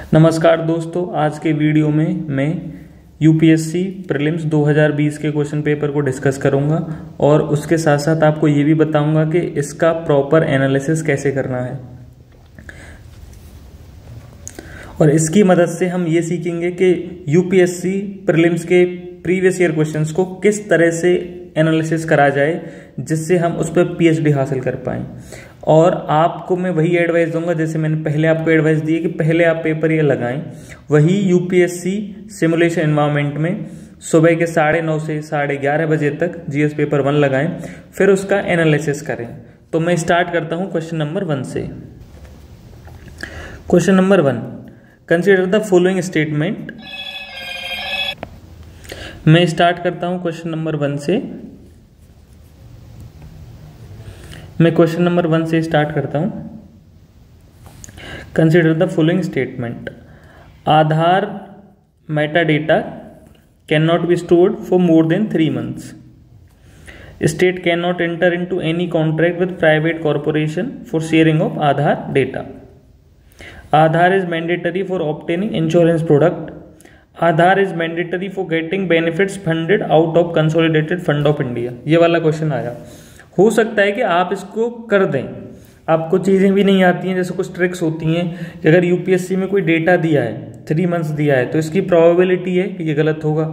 नमस्कार दोस्तों, आज के वीडियो में मैं यूपीएससी प्रीलिम्स 2020 के क्वेश्चन पेपर को डिस्कस करूंगा और उसके साथ साथ आपको ये भी बताऊंगा कि इसका प्रॉपर एनालिसिस कैसे करना है। और इसकी मदद से हम ये सीखेंगे कि यूपीएससी प्रीलिम्स के प्रीवियस ईयर क्वेश्चंस को किस तरह से एनालिसिस करा जाए जिससे हम उस पर पीएचडी हासिल कर पाएं। और आपको मैं वही एडवाइस दूंगा जैसे मैंने पहले आपको एडवाइस दी है कि पहले आप पेपर ये लगाएं, वही यूपीएससी सिमुलेशन एनवायरनमेंट में सुबह के 9:30 से 11:30 बजे तक जीएस पेपर 1 लगाएं, फिर उसका एनालिसिस करें। तो मैं स्टार्ट करता हूं क्वेश्चन नंबर 1 से। Question number 1, consider the following statement. मैं स्टार्ट करता हूं क्वेश्चन नंबर 1 से। मैं क्वेश्चन नंबर 1 से स्टार्ट करता हूं। Consider the following statement. Aadhaar metadata can not be stored for more than 3 months. State cannot enter into any contract with private corporation for sharing of Aadhaar data. Aadhaar is mandatory for obtaining insurance product. Aadhaar is mandatory for getting benefits funded out of Consolidated Fund of India. ये वाला question आया। हो सकता है कि आप इसको कर दें, आपको चीज़ें भी नहीं आती हैं, जैसे कुछ ट्रिक्स होती हैं कि अगर यूपीएससी में कोई डेटा दिया है 3 months दिया है तो इसकी प्रोबेबिलिटी है कि ये गलत होगा।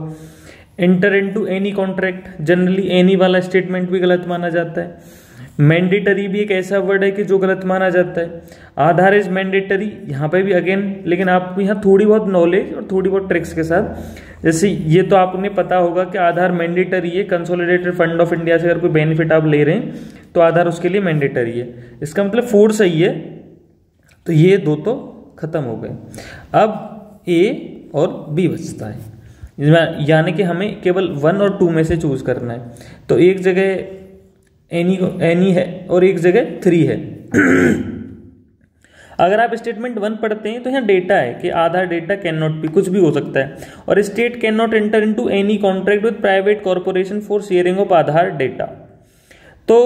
Enter into any contract, generally any वाला स्टेटमेंट भी गलत माना जाता है। मैंडेटरी भी एक ऐसा वर्ड है कि जो गलत माना जाता है। आधार इज मैंडेटरी, यहाँ पे भी अगेन, लेकिन आपको यहाँ थोड़ी बहुत नॉलेज और थोड़ी बहुत ट्रिक्स के साथ, जैसे ये तो आपने पता होगा कि आधार मैंडेटरी है, कंसोलिडेटेड फंड ऑफ इंडिया से अगर कोई बेनिफिट आप ले रहे हैं तो आधार उसके लिए मैंडेटरी है। इसका मतलब 4 सही है, तो ये 2 तो खत्म हो गए। अब ए और बी बचता है, यानी कि हमें केवल 1 और 2 में से चूज करना है। तो एक जगह एनी है और एक जगह 3 है। अगर आप स्टेटमेंट 1 पढ़ते हैं तो यहाँ डेटा है कि आधार डेटा कैन नॉट बी, कुछ भी हो सकता है। और state can not enter into any contract with private corporation for sharing of Aadhaar data. तो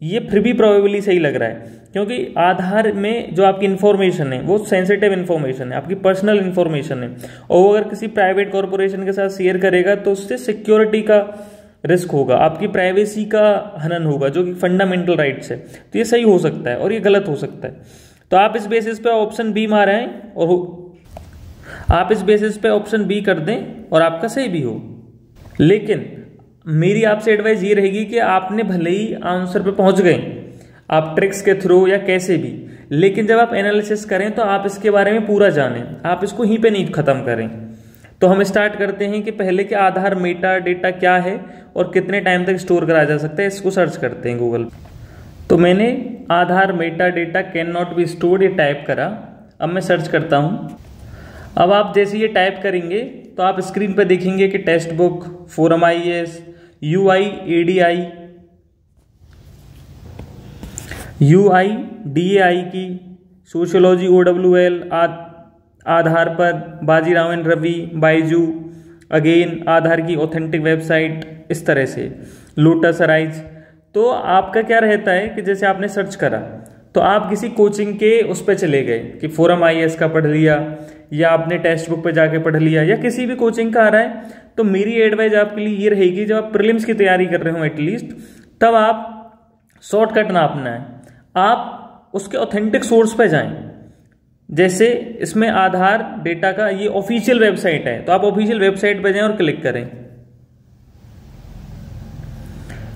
ये फिर भी प्रोबेबली सही लग रहा है, क्योंकि आधार में जो आपकी इंफॉर्मेशन है वो सेंसिटिव इंफॉर्मेशन है, आपकी पर्सनल इंफॉर्मेशन है, और वो अगर किसी प्राइवेट कॉर्पोरेशन के साथ शेयर करेगा तो उससे सिक्योरिटी का रिस्क होगा, आपकी प्राइवेसी का हनन होगा, जो कि फंडामेंटल राइट्स है। तो ये सही हो सकता है और ये गलत हो सकता है। तो आप इस बेसिस पे ऑप्शन बी मारे हैं और आप इस बेसिस पे ऑप्शन बी कर दें और आपका सही भी हो। लेकिन मेरी आपसे एडवाइस ये रहेगी कि आपने भले ही आंसर पे पहुंच गए आप ट्रिक्स के थ्रू या कैसे भी, लेकिन जब आप एनालिसिस करें तो आप इसके बारे में पूरा जानें, आप इसको यहीं पे नहीं खत्म करें। तो हम स्टार्ट करते हैं कि पहले कि आधार मेटा डेटा क्या है और कितने टाइम तक स्टोर करा जा सकता है, इसको सर्च करते हैं गूगल। तो मैंने Aadhaar meta data can not be stored ये टाइप करा। अब मैं सर्च करता हूँ। अब आप जैसे ये टाइप करेंगे तो आप स्क्रीन पर देखेंगे कि text book, forum IAS, UI ADI, UIDAI की, सोशियोलॉजी OWL, आधार पर बाजीराव एंड रवि, बाइजू, अगेन आधार की ऑथेंटिक वेबसाइट, इस तरह से लोटस अराइज। तो आपका क्या रहता है कि जैसे आपने सर्च करा तो आप किसी कोचिंग के उस पर चले गए कि फोरम IAS का पढ़ लिया, या आपने टेक्स्ट बुक पे जाके पढ़ लिया, या किसी भी कोचिंग का आ रहा है। तो मेरी एडवाइस आपके लिए ये रहेगी, जब आप प्रीलिम्स की तैयारी कर रहे हो एटलीस्ट, तब आप शॉर्टकट ना अपना है, आप उसके ऑथेंटिक सोर्स पे जाएं। जैसे इसमें आधार डेटा का ये ऑफिशियल वेबसाइट है, तो आप ऑफिशियल वेबसाइट पे जाएं और क्लिक करें।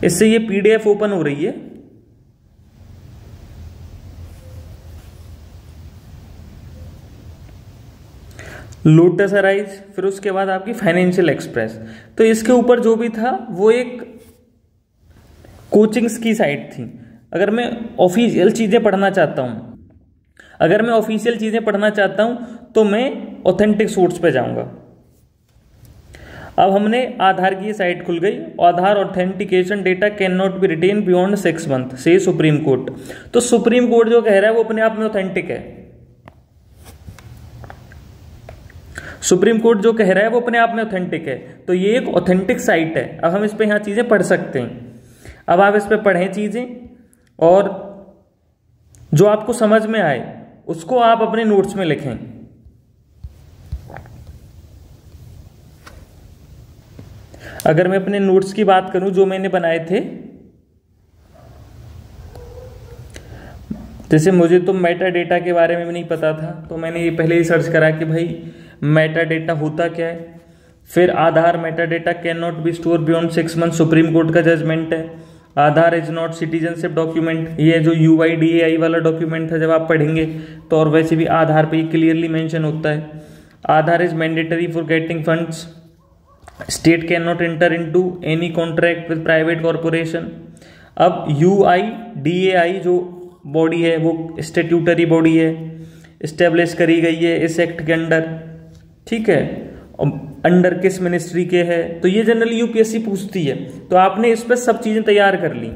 इससे ये PDF ओपन हो रही है। लोटस अराइज, फिर उसके बाद आपकी फाइनेंशियल एक्सप्रेस। तो इसके ऊपर जो भी था वो एक कोचिंग्स की साइट थी। अगर मैं ऑफिशियल चीजें पढ़ना चाहता हूं तो मैं ऑथेंटिक सोर्स पे जाऊंगा। अब हमने आधार की साइट खुल गई। Aadhaar authentication data can not be retained beyond 6 months से सुप्रीम कोर्ट। तो सुप्रीम कोर्ट जो कह रहा है वो अपने आप में ऑथेंटिक है। सुप्रीम कोर्ट जो कह रहा है वो अपने आप में ऑथेंटिक है, तो ये एक ऑथेंटिक साइट है। अब हम इस पे यहाँ चीजें पढ़ सकते हैं। अब आप इस पे पढ़ें चीजें, और जो आपको समझ में आए उसको आप अपने नोट्स में लिखें। अगर मैं अपने नोट्स की बात करूं जो मैंने बनाए थे, जैसे मुझे तो मेटा डेटा के बारे में भी नहीं पता था, तो मैंने ये पहले ही सर्च करा कि भाई मेटा डेटा होता क्या है। फिर Aadhaar meta data can not be store beyond 6 month, supreme court का जजमेंट है। Aadhaar is not citizenship document, ये जो UIDAI वाला डॉक्यूमेंट था जब आप पढ़ेंगे तो, और वैसे भी आधार पे क्लियरली मेंशन होता है। Aadhaar is mandatory for getting funds, state can not enter into any contract with private corporation. अब UIDAI जो बॉडी है वो स्टैट्यूटरी बॉडी है, इस्टेब्लिश करी गई है इस एक्ट के अंडर, ठीक है, अंडर किस मिनिस्ट्री के है, तो ये जनरली यूपीएससी पूछती है, तो आपने इस पर सब चीजें तैयार कर ली।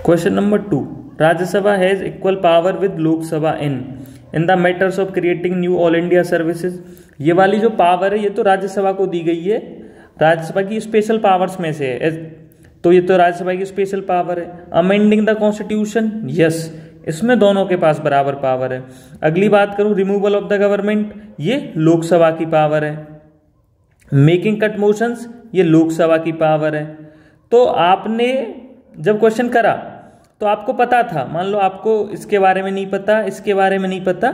Question number 2, Rajya Sabha has equal power with Lok Sabha in the matters of creating new all India services. ये वाली जो पावर है ये तो राज्यसभा को दी गई है, राज्यसभा की स्पेशल पावर्स में से है, तो ये तो राज्यसभा की स्पेशल पावर है। अमेंडिंग द कॉन्स्टिट्यूशन, यस, इसमें दोनों के पास बराबर पावर है। अगली बात करूं रिमूवल ऑफ द गवर्नमेंट, ये लोकसभा की पावर है। मेकिंग कट मोशंस, ये लोकसभा की पावर है। तो आपने जब क्वेश्चन करा तो आपको पता था, मान लो आपको इसके बारे में नहीं पता, इसके बारे में नहीं पता,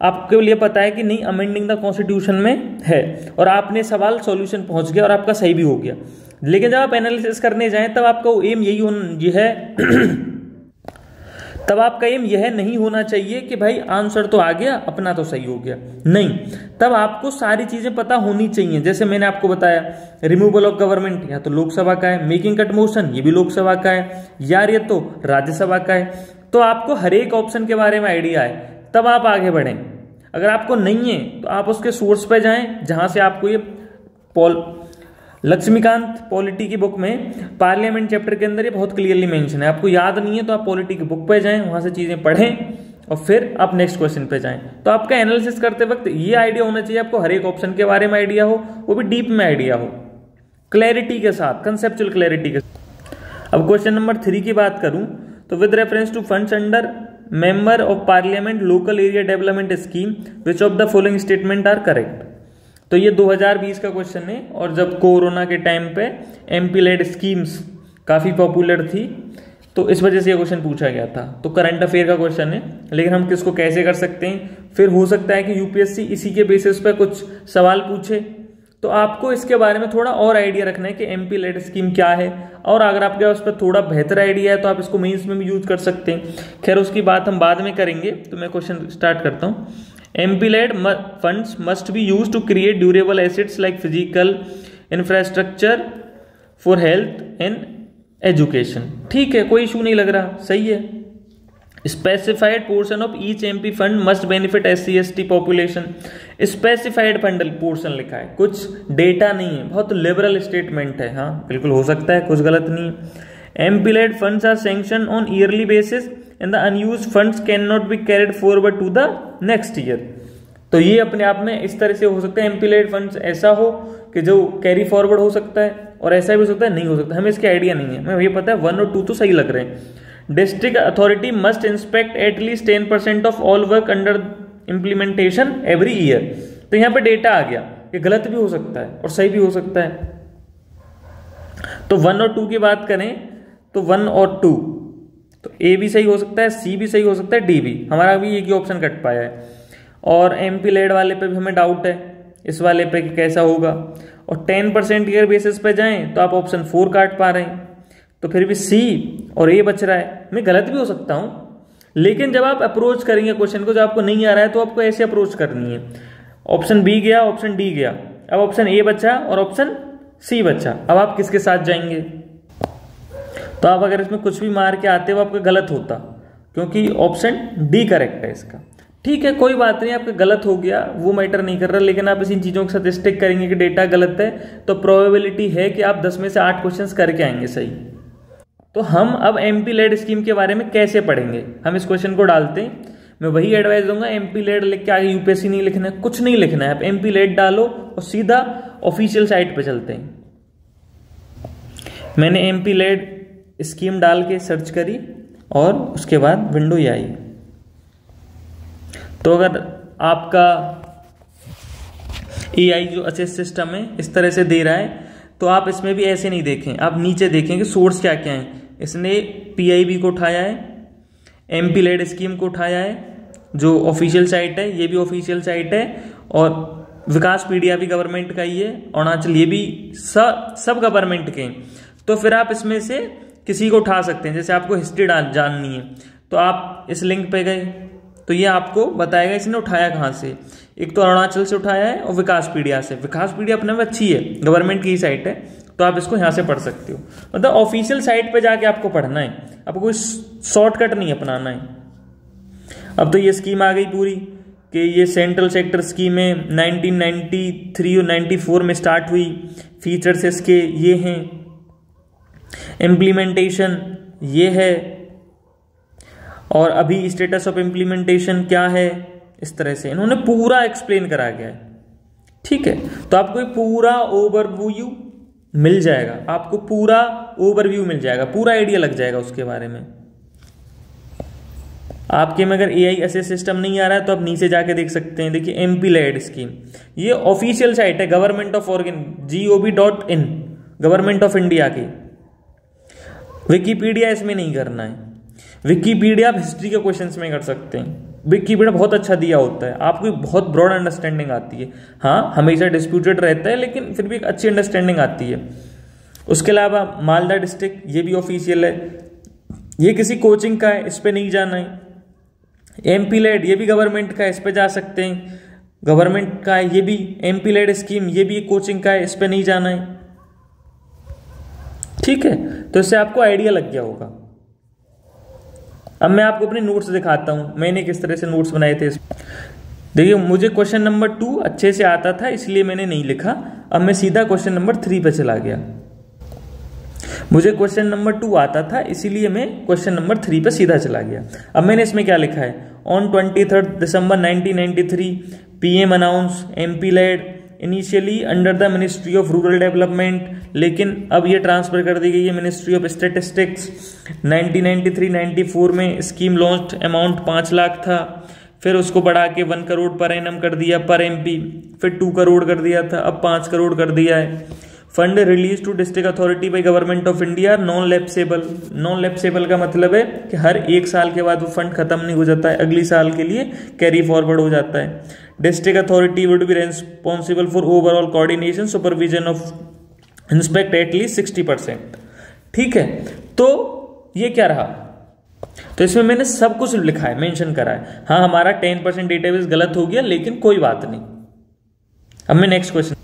आपके लिए पता है कि नहीं अमेंडिंग द कॉन्स्टिट्यूशन में है, और आपने सवाल सॉल्यूशन पहुंच गया और आपका सही भी हो गया। लेकिन जब आप एनालिसिस करने जाएं तब आपका एम यही है तब आपका एम यह नहीं होना चाहिए कि भाई आंसर तो आ गया अपना तो सही हो गया, नहीं, तब आपको सारी चीजें पता होनी चाहिए। जैसे मैंने आपको बताया रिमूवल ऑफ गवर्नमेंट या तो लोकसभा का है, मेकिंग कट मोशन ये भी लोकसभा का है, यार ये तो राज्यसभा का है। तो आपको हर एक ऑप्शन के बारे में आइडिया है तब आप आगे बढ़ें। अगर आपको नहीं है तो आप उसके सोर्स पे जाएं जहां से आपको ये लक्ष्मीकांत पॉलिटी की बुक में पार्लियामेंट चैप्टर के अंदर ये बहुत क्लियरली मेंशन है। आपको याद नहीं है तो आप पॉलिटी की बुक पे जाएं, वहां से चीजें पढ़ें और फिर आप नेक्स्ट क्वेश्चन पे जाएं। तो आपका एनालिसिस करते वक्त ये आइडिया होना चाहिए, आपको हर एक ऑप्शन के बारे में आइडिया हो, वो भी डीप में आइडिया हो, क्लैरिटी के साथ, कंसेप्चुअल क्लैरिटी के साथ। अब क्वेश्चन नंबर 3 की बात करूं तो with reference to funds under member of parliament local area development scheme which of the following statement are correct. तो ये 2020 का क्वेश्चन है, और जब कोरोना के टाइम पे एमपी लेड स्कीम्स काफ़ी पॉपुलर थी तो इस वजह से ये क्वेश्चन पूछा गया था। तो करंट अफेयर का क्वेश्चन है, लेकिन हम किसको कैसे कर सकते हैं, फिर हो सकता है कि यूपीएससी इसी के बेसिस पे कुछ सवाल पूछे, तो आपको इसके बारे में थोड़ा और आइडिया रखना है कि एमपी लेड स्कीम क्या है, और अगर आपके पास पर थोड़ा बेहतर आइडिया है तो आप इसको मेंस में भी यूज कर सकते हैं। खैर उसकी बात हम बाद में करेंगे, तो मैं क्वेश्चन स्टार्ट करता हूँ। MP-led funds must be used to create durable assets like physical infrastructure for health and education। ठीक है, कोई इशू नहीं लग रहा, सही है। Specified portion of each MP fund must benefit SC/ST population. Specified fund portion लिखा है, कुछ डेटा नहीं है, बहुत लिबरल स्टेटमेंट है। हाँ बिल्कुल हो सकता है, कुछ गलत नहीं है। MP-led funds are sanctioned on yearly basis and the unused funds cannot be carried forward to the next year। तो ये अपने आप में इस तरह से हो सकता है, MP-led funds ऐसा हो कि जो कैरी फॉरवर्ड हो सकता है, और ऐसा भी हो सकता है नहीं हो सकता, हमें इसके आइडिया नहीं है। हमें ये पता है 1 और 2 तो सही लग रहे हैं। District authority must inspect at least 10% of all work under implementation every year. तो यहाँ पे डेटा आ गया, ये गलत भी हो सकता है और सही भी हो सकता है। तो 1 और 2 की बात करें तो 1 और 2 तो ए भी सही हो सकता है, सी भी सही हो सकता है, डी भी। हमारा भी एक ही ऑप्शन कट पाया है। और MP-led वाले पे भी हमें डाउट है, इस वाले पे कैसा होगा। और 10% ईयर बेसिस पे जाएं तो आप ऑप्शन 4 काट पा रहे हैं, तो फिर भी सी और ए बच रहा है। मैं गलत भी हो सकता हूं, लेकिन जब आप अप्रोच करेंगे क्वेश्चन को, जब आपको नहीं आ रहा है तो आपको ऐसे अप्रोच करनी है। ऑप्शन बी गया, ऑप्शन डी गया, अब ऑप्शन ए बचा और ऑप्शन सी बचा। अब आप किसके साथ जाएंगे? तो आप अगर इसमें कुछ भी मार के आते हो आपका गलत होता, क्योंकि ऑप्शन डी करेक्ट है इसका। ठीक है, कोई बात नहीं, आपका गलत हो गया, वो मैटर नहीं कर रहा, लेकिन आप इस इन चीज़ों के साथ स्टिक करेंगे कि डेटा गलत है, तो प्रोबेबिलिटी है कि आप 10 में से 8 क्वेश्चंस करके आएंगे सही। तो हम अब MP-led स्कीम के बारे में कैसे पढ़ेंगे, हम इस क्वेश्चन को डालते हैं। मैं वही एडवाइस दूंगा, MP-led लिख के आगे यूपीएससी नहीं लिखना है, कुछ नहीं लिखना है, आप MP-led डालो और सीधा ऑफिशियल साइट पे चलते हैं। मैंने MP-led स्कीम डाल के सर्च करी और उसके बाद विंडो ये आई। तो अगर आपका एआई जो असिस्ट सिस्टम है इस तरह से दे रहा है, तो आप इसमें भी ऐसे नहीं देखें, आप नीचे देखें कि सोर्स क्या क्या है। इसने पीआईबी को उठाया है, एमपी लेड स्कीम को उठाया है जो ऑफिशियल साइट है, ये भी ऑफिशियल साइट है, और विकासपीडिया भी गवर्नमेंट का ही है, अरुणाचल ये भी सब गवर्नमेंट के हैं। तो फिर आप इसमें से किसी को उठा सकते हैं। जैसे आपको हिस्ट्री जाननी है तो आप इस लिंक पे गए तो ये आपको बताएगा इसने उठाया कहाँ से। एक तो अरुणाचल से उठाया है और विकासपीडिया से। विकासपीडिया अपने में अच्छी है, गवर्नमेंट की ही साइट है, तो आप इसको यहाँ से पढ़ सकते हो। मतलब ऑफिशियल साइट पे जाके आपको पढ़ना है, आपको कोई शॉर्टकट नहीं अपनाना है। अब तो ये स्कीम आ गई पूरी कि ये सेंट्रल सेक्टर स्कीम है, 1993 और 94 में स्टार्ट हुई। फीचर्स इसके ये हैं, इम्प्लीमेंटेशन ये है, और अभी स्टेटस ऑफ इम्प्लीमेंटेशन क्या है, इस तरह से इन्होंने पूरा एक्सप्लेन करा गया है। ठीक है, तो आपको पूरा ओवरव्यू मिल जाएगा, आपको पूरा ओवरव्यू मिल जाएगा, पूरा आइडिया लग जाएगा उसके बारे में। आपके में अगर एआई असिस्ट सिस्टम नहीं आ रहा है तो आप नीचे जाके देख सकते हैं। देखिए एमपी लेड स्कीम, ये ऑफिशियल साइट है government of organ gov.in, government of India की। विकीपीडिया इसमें नहीं करना है। विकीपीडिया आप हिस्ट्री के क्वेश्चंस में कर सकते हैं। विकीपीडिया बहुत अच्छा दिया होता है, आपको बहुत ब्रॉड अंडरस्टैंडिंग आती है। हाँ, हमेशा डिस्प्यूटेड रहता है लेकिन फिर भी एक अच्छी अंडरस्टैंडिंग आती है। उसके अलावा मालदा डिस्ट्रिक्ट, ये भी ऑफिशियल है, ये किसी कोचिंग का है, इस पर नहीं जाना है। एमपी लेड, ये भी गवर्नमेंट का है, इस पे जा सकते हैं, गवर्नमेंट का है। ये भी एमपी लेड स्कीम, ये भी एक कोचिंग का है, इस पे नहीं जाना है। ठीक है, तो इससे आपको आइडिया लग गया होगा। अब मैं आपको अपने नोट्स दिखाता हूं, मैंने किस तरह से नोट्स बनाए थे। देखिए मुझे क्वेश्चन नंबर 2 अच्छे से आता था इसलिए मैंने नहीं लिखा। अब मैं सीधा क्वेश्चन नंबर 3 पे चला गया। मुझे क्वेश्चन नंबर 2 आता था इसीलिए मैं क्वेश्चन नंबर 3 पे सीधा चला गया। अब मैंने इसमें क्या लिखा है, ऑन 23 दिसंबर 1993 PM announce MPLAD initially under the ministry of rural development, लेकिन अब ये ट्रांसफर कर दी गई है मिनिस्ट्री ऑफ स्टेटिस्टिक्स। 1993-94 में स्कीम लॉन्च, अमाउंट 5 लाख था, फिर उसको बढ़ा के 1 करोड़ पर एनम कर दिया पर एमपी, फिर 2 करोड़ कर दिया था, अब 5 करोड़ कर दिया है। Fund release to district authority by government of India, non lapsable. Non lapsable का मतलब है कि हर 1 साल के बाद वो फंड खत्म नहीं हो जाता है, अगली साल के लिए कैरी फॉरवर्ड हो जाता है। District authority would be responsible for overall coordination supervision of inspect at least 60%। ठीक है, तो ये क्या रहा, तो इसमें मैंने सब कुछ लिखा है, मेंशन करा है। हाँ, हमारा 10% डेटाबेस गलत हो गया लेकिन कोई बात नहीं। अब मैं नेक्स्ट क्वेश्चन,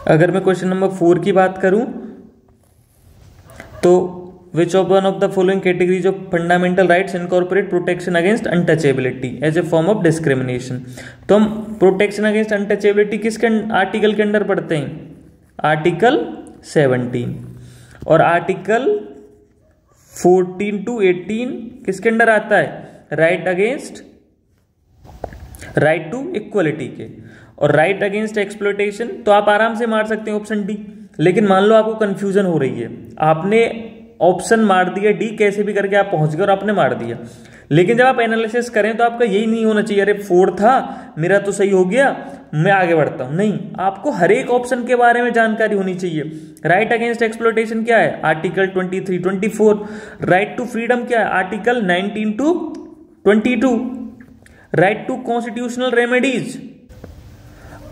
अगर मैं क्वेश्चन नंबर 4 की बात करूं तो which of one of the following categories of fundamental rights incorporate protection against untouchability as a form of discrimination. तो हम प्रोटेक्शन अगेंस्ट अनटचेबिलिटी किसके आर्टिकल के अंडर पढ़ते हैं, आर्टिकल 17, और आर्टिकल 14 to 18 किसके अंडर आता है, राइट टू इक्वलिटी के। और राइट अगेंस्ट एक्सप्लॉयटेशन तो आप आराम से मार सकते हैं ऑप्शन डी, लेकिन मान लो आपको कंफ्यूजन हो रही है, आपने ऑप्शन मार दिया डी, कैसे भी करके आप पहुंच गए और आपने मार दिया, लेकिन जब आप एनालिसिस करें तो आपका यही नहीं होना चाहिए अरे 4 था मेरा तो सही हो गया मैं आगे बढ़ता हूं। नहीं, आपको हर एक ऑप्शन के बारे में जानकारी होनी चाहिए। राइट अगेंस्ट एक्सप्लॉयटेशन क्या है, आर्टिकल 23, 24। राइट टू फ्रीडम क्या है, article 19 to 22। Right to constitutional remedies,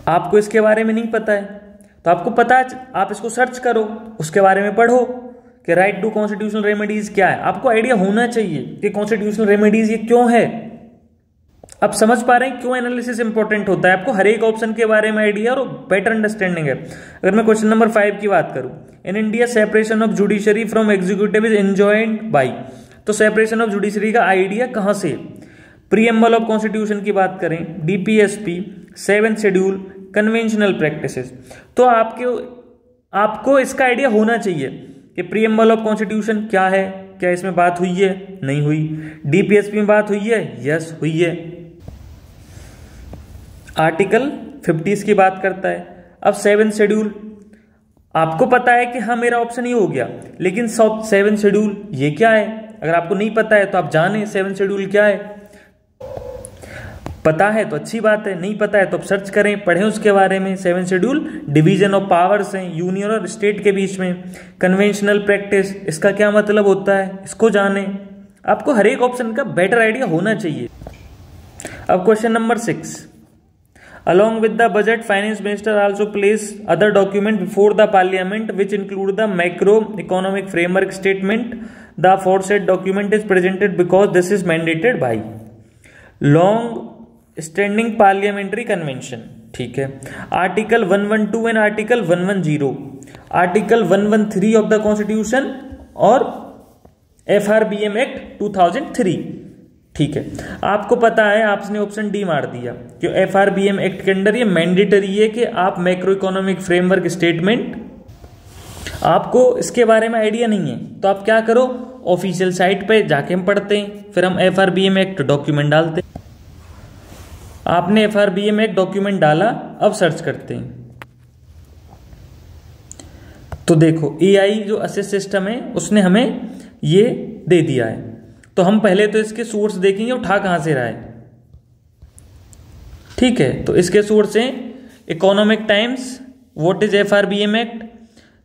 आपको इसके बारे में नहीं पता है तो आपको पता है, आप इसको सर्च करो, उसके बारे में पढ़ो कि राइट टू कॉन्स्टिट्यूशनल रेमेडीज क्या है। आपको आइडिया होना चाहिए कि कॉन्स्टिट्यूशनल रेमेडीज ये क्यों है। आप समझ पा रहे हैं क्यों एनालिसिस इंपॉर्टेंट होता है, आपको हर एक ऑप्शन के बारे में आइडिया और बेटर अंडरस्टैंडिंग है। अगर मैं क्वेश्चन नंबर 5 की बात करूं, in India separation of judiciary from executive is enjoined by, तो सेपरेशन ऑफ जुडिशरी का आइडिया कहां से, प्रीएम्बल ऑफ कॉन्स्टिट्यूशन की बात करें, DPSP, 7th schedule, conventional practices. तो आपको इसका आइडिया होना चाहिए कि प्रीएम्बल ऑफ कॉन्स्टिट्यूशन क्या है, क्या इसमें बात हुई है, नहीं हुई। डीपीएसपी में बात हुई है, यस हुई है। आर्टिकल 50 की बात करता है। अब 7 शेड्यूल, आपको पता है कि हाँ मेरा ऑप्शन ही हो गया, लेकिन 7 शेड्यूल ये क्या है? अगर आपको नहीं पता है तो आप जाने 7 शेड्यूल क्या है। पता है तो अच्छी बात है, नहीं पता है तो आप सर्च करें, पढ़ें उसके बारे में। 7 शेड्यूल डिवीजन ऑफ पावर्स हैं यूनियन और स्टेट के बीच में। कन्वेंशनल प्रैक्टिस, इसका क्या मतलब होता है, इसको जाने। आपको हर एक ऑप्शन का बेटर आइडिया होना चाहिए। अब question number 6, along with the budget finance minister also place other document before the parliament which include the macro economic framework statement. The aforesaid document is presented because this is mandated by long standing parliamentary convention। ठीक है। Article 112 and article 110, article 113 of the constitution और FRBM act 2003। ठीक है। आपको पता है, आपने option D मार दिया कि FRBM एक्ट के अंदर ये मैंडेटरी है कि आप मैक्रो इकोनॉमिक फ्रेमवर्क स्टेटमेंट, आपको इसके बारे में आइडिया नहीं है तो आप क्या करो, ऑफिशियल साइट पे जाके हम पढ़ते हैं, फिर हम FRBM एक्ट डॉक्यूमेंट डालते हैं। आपने FRBM एक्ट डॉक्यूमेंट डाला, अब सर्च करते हैं तो देखो AI जो असिस्ट सिस्टम है उसने हमें ये दे दिया है। तो हम पहले तो इसके सोर्स देखेंगे उठा कहां से रहा है। ठीक है, तो इसके सोर्स हैं economic times, what is FRBM act,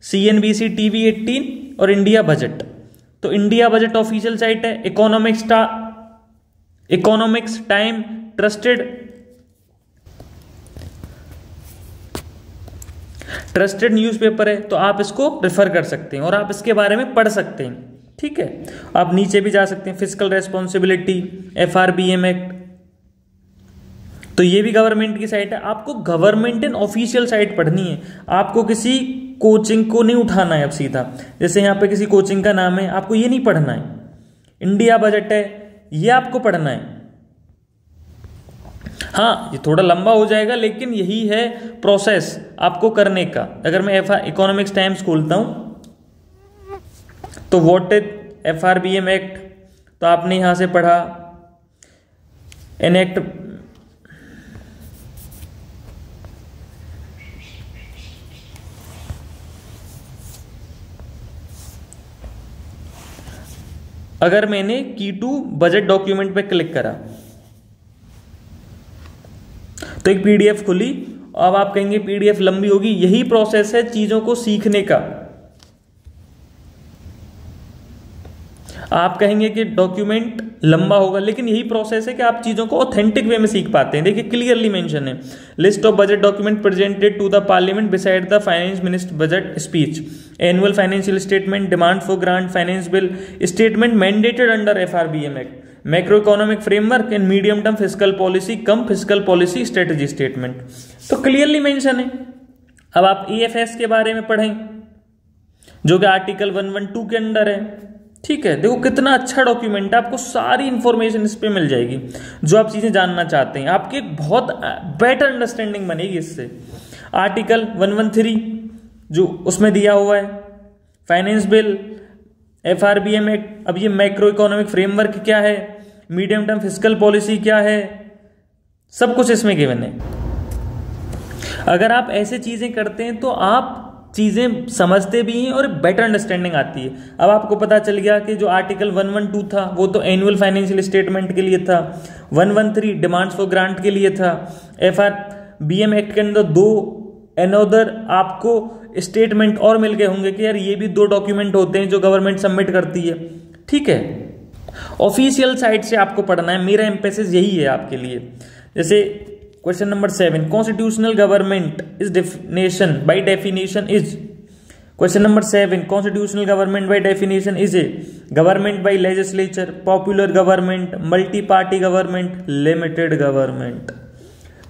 CNBC TV 18 और इंडिया बजट। तो इंडिया बजट ऑफिशियल साइट है, इकोनॉमिक्स टाइम ट्रस्टेड न्यूज़पेपर है, तो आप इसको रेफर कर सकते हैं और आप इसके बारे में पढ़ सकते हैं। ठीक है, आप नीचे भी जा सकते हैं, फिजिकल रेस्पॉन्सिबिलिटी, FRBM एक्ट। तो ये भी गवर्नमेंट की साइट है। आपको गवर्नमेंट एंड ऑफिशियल साइट पढ़नी है, आपको किसी कोचिंग को नहीं उठाना है। अब सीधा जैसे यहाँ पे किसी कोचिंग का नाम है, आपको ये नहीं पढ़ना है। इंडिया बजट है, ये आपको पढ़ना है। हाँ, ये थोड़ा लंबा हो जाएगा लेकिन यही है प्रोसेस आपको करने का। अगर मैं इकोनॉमिक्स टाइम्स खोलता हूं तो व्हाट इज FRBM एक्ट, तो आपने यहां से पढ़ा एनेक्ट अगर मैंने की टू बजट डॉक्यूमेंट पे क्लिक करा तो एक PDF खुली। अब आप कहेंगे PDF लंबी होगी, यही प्रोसेस है चीजों को सीखने का। आप कहेंगे कि डॉक्यूमेंट लंबा होगा, लेकिन यही प्रोसेस है कि आप चीजों को ऑथेंटिक वे में सीख पाते हैं। देखिए क्लियरली मेंशन है, list of budget document presented to the parliament beside the finance minister budget speech, annual financial statement, demand for grant, finance bill, statement mandated under FRBM act, macro economic framework and medium term fiscal policy cum fiscal policy strategy statement. तो clearly mention है। अब आप EFS के बारे में पढ़ें जो कि आर्टिकल 112 के अंडर है। ठीक है, देखो कितना अच्छा डॉक्यूमेंट है, आपको सारी इंफॉर्मेशन इस पे मिल जाएगी जो आप चीजें जानना चाहते हैं। आपकी एक बहुत बेटर अंडरस्टैंडिंग बनेगी इससे। आर्टिकल 113 जो उसमें दिया हुआ है, फाइनेंस बिल, FRBM एक्ट। अब ये मैक्रो इकोनॉमिक फ्रेमवर्क क्या है, मीडियम टर्म फिस्कल पॉलिसी क्या है, सब कुछ इसमें गिवन है। अगर आप ऐसे चीजें करते हैं तो आप चीजें समझते भी हैं और बेटर अंडरस्टैंडिंग आती है। अब आपको पता चल गया कि जो आर्टिकल 112 था वो तो एनुअल फाइनेंशियल स्टेटमेंट के लिए था, 113 डिमांड्स फॉर ग्रांट के लिए था, FRBM एक्ट के अंदर 2 अनदर आपको स्टेटमेंट और मिल गए होंगे कि यार ये भी 2 डॉक्यूमेंट होते हैं जो गवर्नमेंट सबमिट करती है। ठीक है, ऑफिशियल साइट से आपको पढ़ना है, मेरा एम्फेसिस यही है आपके लिए। जैसे question number 7, constitutional government is definition by definition is. Question number 7, constitutional government by definition is a government by legislature, popular government, multi party government, limited government.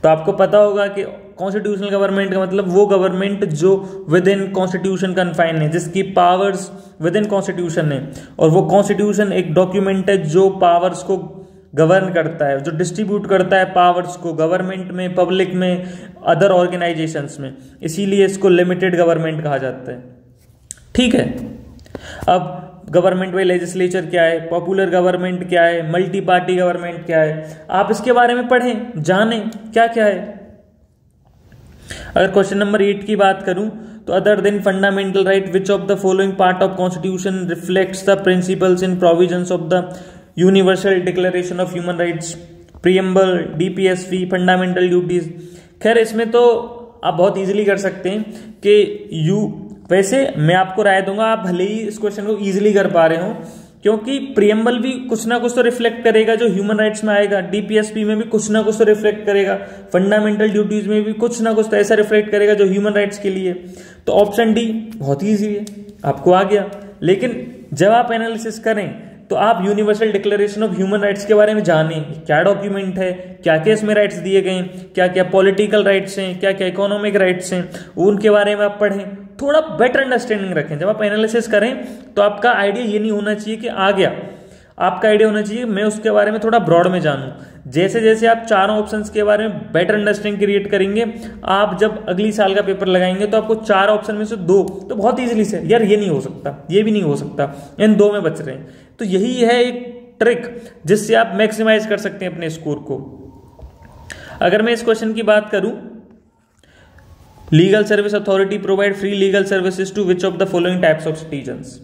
तो आपको पता होगा कि कॉन्स्टिट्यूशनल गवर्नमेंट का मतलब वो गवर्नमेंट जो विद इन कॉन्स्टिट्यूशन कन्फाइन है, जिसकी पावर्स विद इन कॉन्स्टिट्यूशन है, और वो कॉन्स्टिट्यूशन एक डॉक्यूमेंट है जो पावर्स को गवर्न करता है, जो डिस्ट्रीब्यूट करता है पावर्स को गवर्नमेंट में, पब्लिक में, अदर ऑर्गेनाइजेशंस में, इसीलिए इसको लिमिटेड गवर्नमेंट कहा जाता है। ठीक है, अब गवर्नमेंट में लेजिस्लेचर क्या है, पॉपुलर गवर्नमेंट क्या है, मल्टी पार्टी गवर्नमेंट क्या है, आप इसके बारे में पढ़ें, जानें क्या क्या है। अगर क्वेश्चन नंबर 8 की बात करूं तो other than fundamental right which of the following part of constitution reflects the principles in provisions of the universal declaration of human rights, preamble, DPSP, fundamental duties. खैर इसमें तो आप बहुत इजीली कर सकते हैं कि वैसे मैं आपको राय दूंगा, आप भले ही इस क्वेश्चन को इजीली कर पा रहे हो, क्योंकि प्रीएम्बल भी कुछ ना कुछ तो रिफ्लेक्ट करेगा जो ह्यूमन राइट्स में आएगा, डीपीएसपी में भी कुछ ना कुछ तो रिफ्लेक्ट करेगा, फंडामेंटल ड्यूटीज में भी कुछ ना कुछ तो ऐसा रिफ्लेक्ट करेगा जो ह्यूमन राइट्स के लिए। तो ऑप्शन डी बहुत ईजी है, आपको आ गया। लेकिन जब आप एनालिसिस करें तो आप universal declaration of human rights के बारे में जानें, क्या डॉक्यूमेंट है, क्या क्या इसमें राइट्स दिए गए हैं, क्या क्या पॉलिटिकल राइट्स हैं, क्या क्या इकोनॉमिक राइट्स हैं, उनके बारे में आप पढ़ें, थोड़ा बेटर अंडरस्टैंडिंग रखें। जब आप एनालिसिस करें तो आपका आइडिया ये नहीं होना चाहिए कि आ गया, आपका आइडिया होना चाहिए मैं उसके बारे में थोड़ा ब्रॉड में जानूं। जैसे जैसे आप चारों ऑप्शंस के बारे में बेटर अंडरस्टैंडिंग क्रिएट करेंगे, आप जब अगली साल का पेपर लगाएंगे तो आपको 4 ऑप्शन में से 2 तो बहुत इजीली से, यार ये नहीं हो सकता, ये भी नहीं हो सकता, इन 2 में बच रहे हैं। तो यही है एक ट्रिक जिससे आप मैक्सिमाइज कर सकते हैं अपने स्कोर को। अगर मैं इस क्वेश्चन की बात करूं, legal service authority provide free legal services to which of the following types of citizens.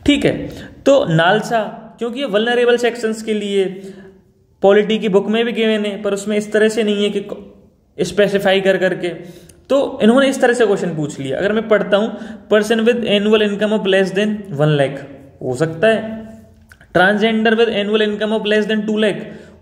ठीक है, तो नालसा, क्योंकि ये वल्नरेबल सेक्शंस के लिए पॉलिटी की बुक में भी गिवन है, पर उसमें इस तरह से नहीं है कि स्पेसिफाई कर करके, तो इन्होंने इस तरह से क्वेश्चन पूछ लिया। अगर मैं पढ़ता हूं, person with annual income of less than 1 lakh हो सकता है, transgender with annual income of less than 2 lakh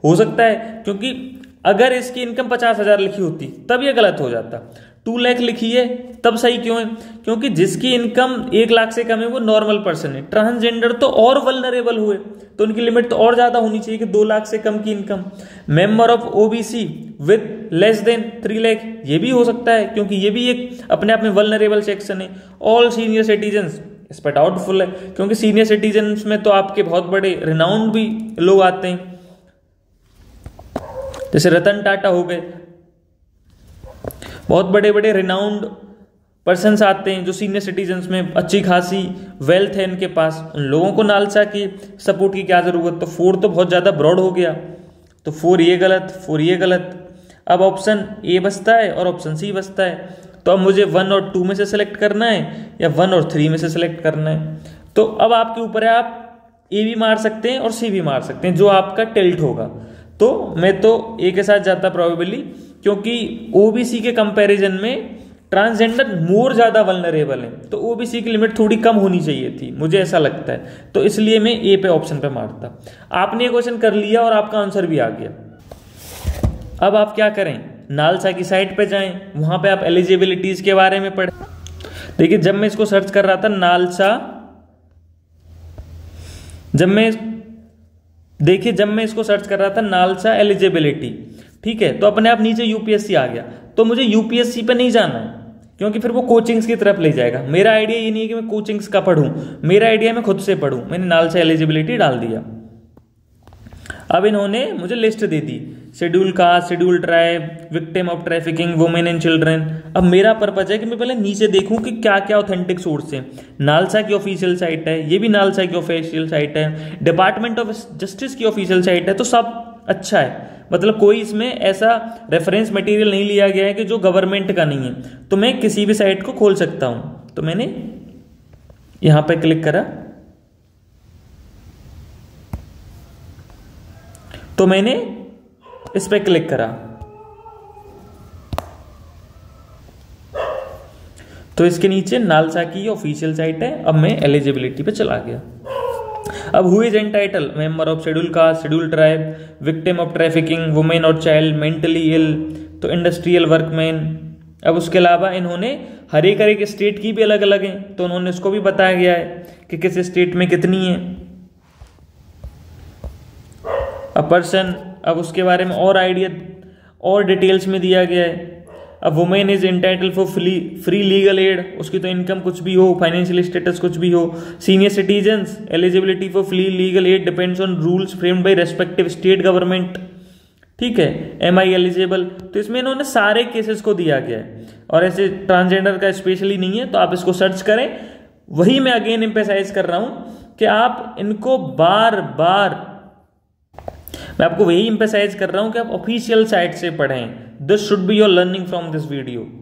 हो सकता है, क्योंकि अगर इसकी इनकम 50,000 लिखी होती तब ये गलत हो जाता, 2 लाख लिखी है तब सही क्यों है, क्योंकि जिसकी इनकम 1 लाख से कम है वो नॉर्मल पर्सन है, ट्रांसजेंडर तो और वल्नरेबल हुए, तो उनकी लिमिट तो और ज्यादा होनी चाहिए कि 2 लाख से कम की income. Member of OBC with less than 3 lakh ये भी हो सकता है, क्योंकि ये भी एक अपने आप में वल्नरेबल सेक्शन है। ऑल सीनियर सिटीजन्स इस पर डाउटफुल है, क्योंकि सीनियर सिटीजन्स में तो आपके बहुत बड़े रिनाउंड भी लोग आते हैं, जैसे रतन टाटा हो गए, बहुत बड़े बड़े रिनाउंड पर्सन्स आते हैं जो सीनियर सिटीजन्स में अच्छी खासी वेल्थ है इनके पास, उन लोगों को नालसा की सपोर्ट की क्या जरूरत। तो 4 तो बहुत ज्यादा ब्रॉड हो गया, तो 4 ये गलत, 4 ये गलत। अब ऑप्शन ए बचता है और ऑप्शन सी बचता है, तो अब मुझे 1 और 2 में से सिलेक्ट करना है या 1 और 3 में से सिलेक्ट करना है। तो अब आपके ऊपर है, आप ए भी मार सकते हैं और सी भी मार सकते हैं, जो आपका टिल्ट होगा। तो मैं तो ए के साथ जाता प्रोबेबली, क्योंकि ओबीसी के कंपैरिजन में ट्रांसजेंडर मोर ज्यादा वल्नरेबल है, तो ओबीसी की लिमिट थोड़ी कम होनी चाहिए थी, मुझे ऐसा लगता है, तो इसलिए मैं ए पे ऑप्शन पे मारता। आपने ये क्वेश्चन कर लिया और आपका आंसर भी आ गया। अब आप क्या करें, नालसा की साइट पे जाएं, वहां पे आप एलिजिबिलिटीज के बारे में पढ़ें। देखिए जब मैं इसको सर्च कर रहा था नालसा, जब मैं इसको सर्च कर रहा था नालसा एलिजिबिलिटी, ठीक है, तो अपने आप नीचे यूपीएससी आ गया। तो मुझे यूपीएससी पे नहीं जाना है, क्योंकि फिर वो कोचिंग्स की तरफ ले जाएगा। मेरा आइडिया ये नहीं है कि मैं कोचिंग्स का पढूं, मेरा आइडिया मैं खुद से पढूं। मैंने नालसा एलिजिबिलिटी डाल दिया। अब इन्होंने मुझे list they the, schedule caste, schedule tribe, victim of trafficking, women and children. अब मेरा पर्पज है कि मैं पहले नीचे देखूं कि क्या क्या ऑथेंटिक सोर्स है। नालसा की ऑफिशियल साइट है, ये भी नालसा की ऑफिशियल साइट है, डिपार्टमेंट ऑफ जस्टिस की ऑफिशियल साइट है, तो सब अच्छा है। मतलब कोई इसमें ऐसा रेफरेंस मटेरियल नहीं लिया गया है कि जो गवर्नमेंट का नहीं है, तो मैं किसी भी साइट को खोल सकता हूं। तो मैंने यहां पे क्लिक करा, तो मैंने इस पे क्लिक करा, तो इसके नीचे नालसा की ऑफिशियल साइट है। अब मैं एलिजिबिलिटी पे चला गया। अब who is entitle, member of schedule caste, schedule tribe, victim of trafficking, women और चाइल्ड, मेंटली इल, तो इंडस्ट्रियल वर्कमैन। अब उसके अलावा इन्होंने हर एक स्टेट की भी अलग अलग है, तो उन्होंने उसको भी बताया गया है कि किस स्टेट में कितनी है। अ पर्सन, अब उसके बारे में और आइडिया और डिटेल्स में दिया गया है। अब women is entitle for free legal aid, उसकी तो इनकम कुछ भी हो, फाइनेंशियल स्टेटस कुछ भी हो। Senior citizens eligibility for free legal add depends on rules framed bye respective state government, ठीक है। एम आई एलिजिबल, तो इसमें इन्होंने सारे केसेस को दिया गया है, और ऐसे ट्रांसजेंडर का स्पेशली नहीं है, तो आप इसको सर्च करें। वही मैं अगेन एम्फेसाइज कर रहा हूं कि आप इनको बार बार, मैं आपको वही एम्फेसाइज कर रहा हूं कि आप ऑफिशियल साइट से पढ़ें। This should be your learning from this video.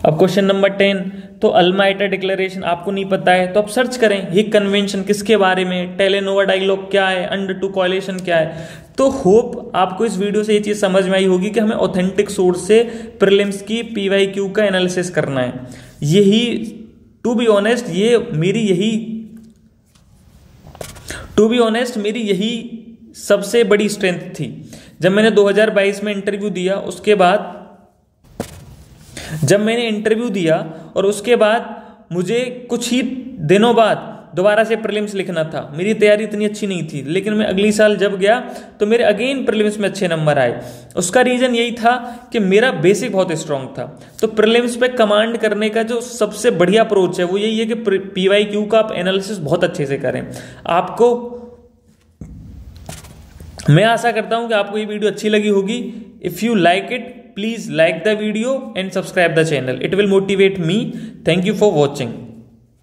अब क्वेश्चन नंबर 10, तो अल्मा-अटा डिक्लेरेशन आपको नहीं पता है तो आप सर्च करें हिग कन्वेंशन किसके बारे में, टेलेनोवा डायलॉग क्या है, अंडर टू कोएलिशन क्या है। तो होप आपको इस वीडियो से ये चीज समझ में आई होगी कि हमें ऑथेंटिक सोर्स से प्रीलिम्स की PYQ का एनालिसिस करना है। यही टू बी ऑनेस्ट मेरी यही सबसे बड़ी स्ट्रेंथ थी। जब मैंने 2022 में इंटरव्यू दिया, और उसके बाद मुझे कुछ ही दिनों बाद दोबारा से प्रीलिम्स लिखना था। मेरी तैयारी इतनी अच्छी नहीं थी, लेकिन मैं अगली साल जब गया तो मेरे अगेन प्रीलिम्स में अच्छे नंबर आए। उसका रीजन यही था कि मेरा बेसिक बहुत स्ट्रांग था। तो प्रीलिम्स पे कमांड करने का जो सबसे बढ़िया अप्रोच है वो यही है कि PYQ का आप एनालिसिस बहुत अच्छे से करें। मैं आशा करता हूं कि आपको ये वीडियो अच्छी लगी होगी। If you like it, please like the video and subscribe the channel. It will motivate me. Thank you for watching.